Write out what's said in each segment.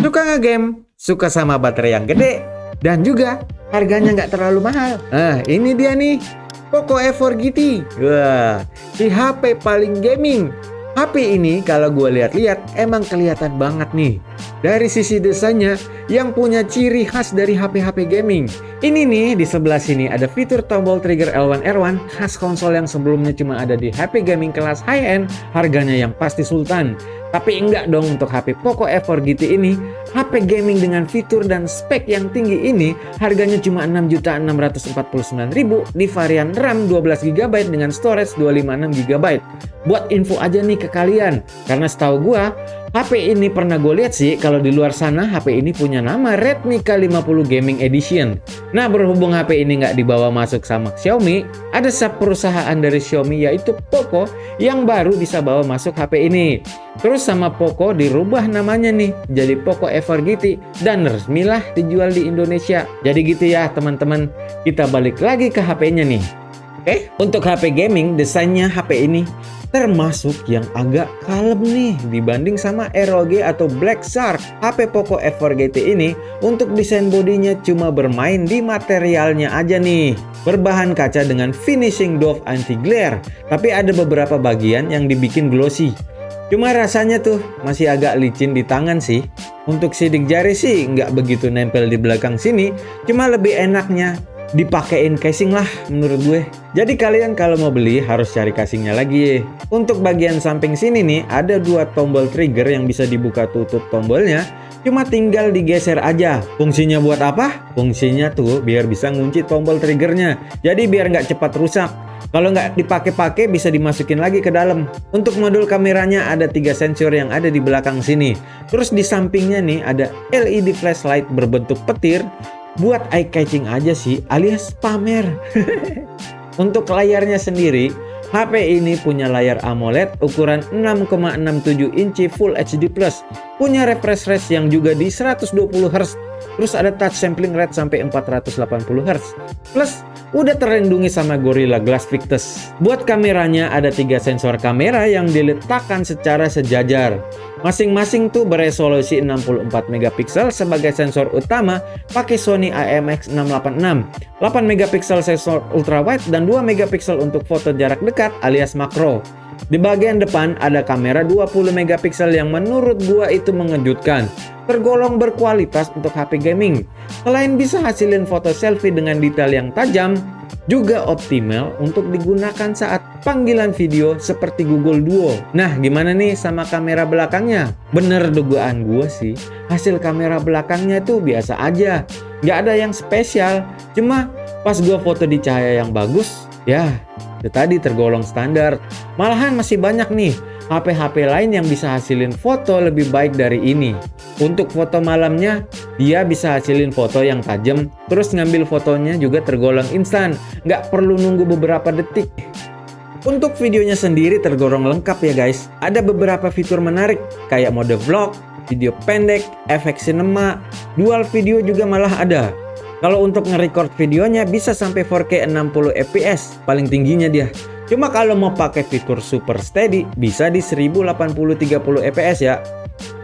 suka nge-game, suka sama baterai yang gede, dan juga harganya nggak terlalu mahal. Nah, ini dia nih, Poco F4 GT. Wah, si HP paling gaming. HP ini kalau gue lihat-lihat emang kelihatan banget nih dari sisi desainnya yang punya ciri khas dari HP-HP gaming. Ini nih di sebelah sini ada fitur tombol trigger L1R1 khas konsol yang sebelumnya cuma ada di HP gaming kelas high-end, harganya yang pasti sultan. Tapi enggak dong, untuk HP Poco F4 GT ini, HP gaming dengan fitur dan spek yang tinggi ini harganya cuma 6.649.000 di varian RAM 12GB dengan storage 256GB. Buat info aja nih ke kalian, karena setahu gua HP ini pernah gue lihat sih kalau di luar sana HP ini punya nama Redmi K50 Gaming Edition. Nah, berhubung HP ini nggak dibawa masuk sama Xiaomi, ada sub perusahaan dari Xiaomi yaitu Poco yang baru bisa bawa masuk HP ini. Terus sama Poco dirubah namanya nih jadi Poco F4 GT dan resmilah dijual di Indonesia. Jadi gitu ya teman-teman, kita balik lagi ke HP-nya nih. Oke, untuk HP gaming desainnya HP ini termasuk yang agak kalem nih dibanding sama ROG atau Black Shark. HP Poco F4 GT ini untuk desain bodinya cuma bermain di materialnya aja nih. Berbahan kaca dengan finishing doff anti glare, tapi ada beberapa bagian yang dibikin glossy. Cuma rasanya tuh masih agak licin di tangan sih. Untuk sidik jari sih nggak begitu nempel di belakang sini, cuma lebih enaknya dipakein casing lah menurut gue. Jadi kalian kalau mau beli harus cari casingnya lagi. Untuk bagian samping sini nih ada dua tombol trigger yang bisa dibuka tutup tombolnya. Cuma tinggal digeser aja. Fungsinya buat apa? Fungsinya tuh biar bisa ngunci tombol triggernya. Jadi biar nggak cepat rusak. Kalau nggak dipakai-pakai bisa dimasukin lagi ke dalam. Untuk modul kameranya ada 3 sensor yang ada di belakang sini. Terus di sampingnya nih ada LED flashlight berbentuk petir. Buat eye catching aja sih, alias pamer. Untuk layarnya sendiri, HP ini punya layar AMOLED ukuran 6,67 inci Full HD+. Punya refresh rate yang juga di 120Hz. Terus ada touch sampling rate sampai 480Hz. Plus udah terlindungi sama Gorilla Glass Victus. Buat kameranya ada 3 sensor kamera yang diletakkan secara sejajar. Masing-masing tuh beresolusi 64 megapiksel sebagai sensor utama pakai Sony IMX686, 8 megapiksel sensor ultrawide dan 2 megapiksel untuk foto jarak dekat alias makro. Di bagian depan ada kamera 20 megapiksel yang menurut gua itu mengejutkan. Tergolong berkualitas untuk HP gaming. Selain bisa hasilin foto selfie dengan detail yang tajam, juga optimal untuk digunakan saat panggilan video seperti Google Duo. Nah, gimana nih sama kamera belakangnya? Bener dugaan gue sih, hasil kamera belakangnya tuh biasa aja. Nggak ada yang spesial, cuma pas gue foto di cahaya yang bagus, ya itu tadi tergolong standar. Malahan masih banyak nih HP-HP lain yang bisa hasilin foto lebih baik dari ini. Untuk foto malamnya, dia bisa hasilin foto yang tajam, terus ngambil fotonya juga tergolong instan, nggak perlu nunggu beberapa detik. Untuk videonya sendiri tergolong lengkap ya guys. Ada beberapa fitur menarik, kayak mode vlog, video pendek, efek cinema, dual video juga malah ada. Kalau untuk nge-record videonya bisa sampai 4K 60 fps, paling tingginya dia. Cuma kalau mau pakai fitur super steady bisa di 1080-30 fps ya.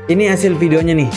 Ini hasil videonya nih.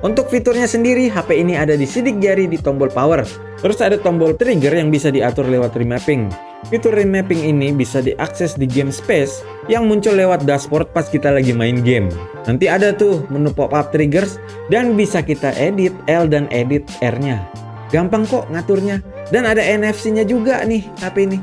Untuk fiturnya sendiri, HP ini ada di sidik jari di tombol power. Terus ada tombol trigger yang bisa diatur lewat remapping. Fitur remapping ini bisa diakses di game space yang muncul lewat dashboard pas kita lagi main game. Nanti ada tuh menu pop-up triggers dan bisa kita edit L dan edit R-nya. Gampang kok ngaturnya. Dan ada NFC-nya juga nih HP ini.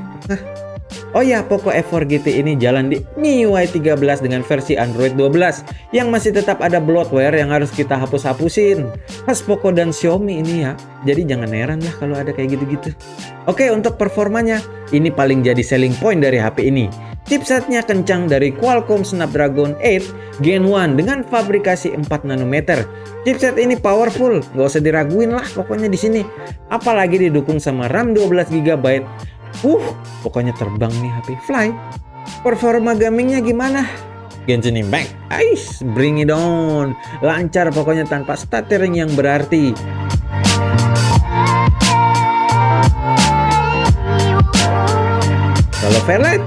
Oh ya, Poco F4 GT ini jalan di MIUI 13 dengan versi Android 12 yang masih tetap ada bloatware yang harus kita hapus-hapusin. Khas Poco dan Xiaomi ini ya. Jadi jangan heran lah kalau ada kayak gitu-gitu. Oke, untuk performanya, ini paling jadi selling point dari HP ini. Chipsetnya kencang dari Qualcomm Snapdragon 8 Gen 1 dengan fabrikasi 4 nanometer. Chipset ini powerful, nggak usah diraguin lah pokoknya di sini. Apalagi didukung sama RAM 12 GB. Pokoknya terbang nih HP Fly. Performa gamingnya gimana? Genshin Impact, bring it on. Lancar pokoknya tanpa stuttering yang berarti. Kalau Fairlight,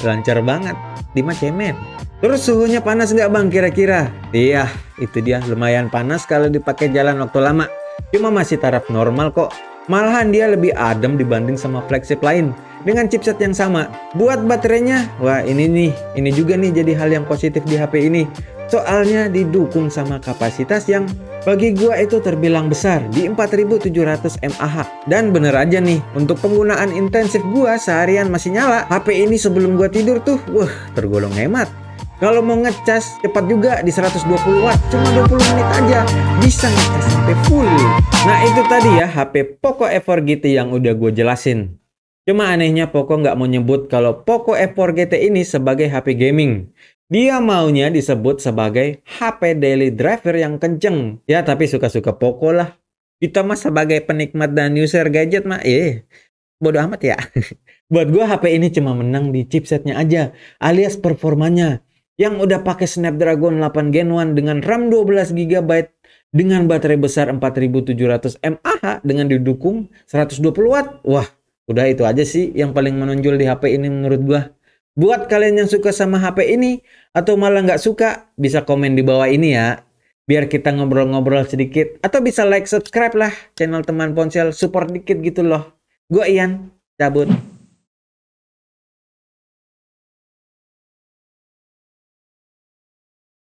lancar banget. Dima cemen. Terus suhunya panas nggak bang kira-kira? Iya, itu dia, lumayan panas kalau dipakai jalan waktu lama. Cuma masih taraf normal kok. Malahan dia lebih adem dibanding sama flagship lain dengan chipset yang sama. Buat baterainya, wah ini juga nih jadi hal yang positif di HP ini. Soalnya didukung sama kapasitas yang bagi gua itu terbilang besar di 4700 mAh. Dan bener aja nih, untuk penggunaan intensif gua seharian masih nyala. HP ini sebelum gua tidur tuh, tergolong hemat. Kalau mau ngecas cepat juga di 120 watt, cuma 20 menit aja bisa ngecas sampai full. Nah itu tadi ya HP Poco F4 GT yang udah gue jelasin. Cuma anehnya Poco nggak mau nyebut kalau Poco F4 GT ini sebagai HP gaming. Dia maunya disebut sebagai HP daily driver yang kenceng. Ya tapi suka-suka Poco lah. Kita mah sebagai penikmat dan user gadget mah bodo amat ya. Buat gue HP ini cuma menang di chipsetnya aja, alias performanya. Yang udah pakai Snapdragon 8 Gen 1 dengan RAM 12 GB dengan baterai besar 4700 mAh dengan didukung 120 watt. Wah, udah itu aja sih yang paling menonjol di HP ini menurut gua. Buat kalian yang suka sama HP ini atau malah nggak suka, bisa komen di bawah ini ya. Biar kita ngobrol-ngobrol sedikit. Atau bisa like, subscribe lah channel Teman Ponsel, support dikit gitu loh. Gua Ian, cabut.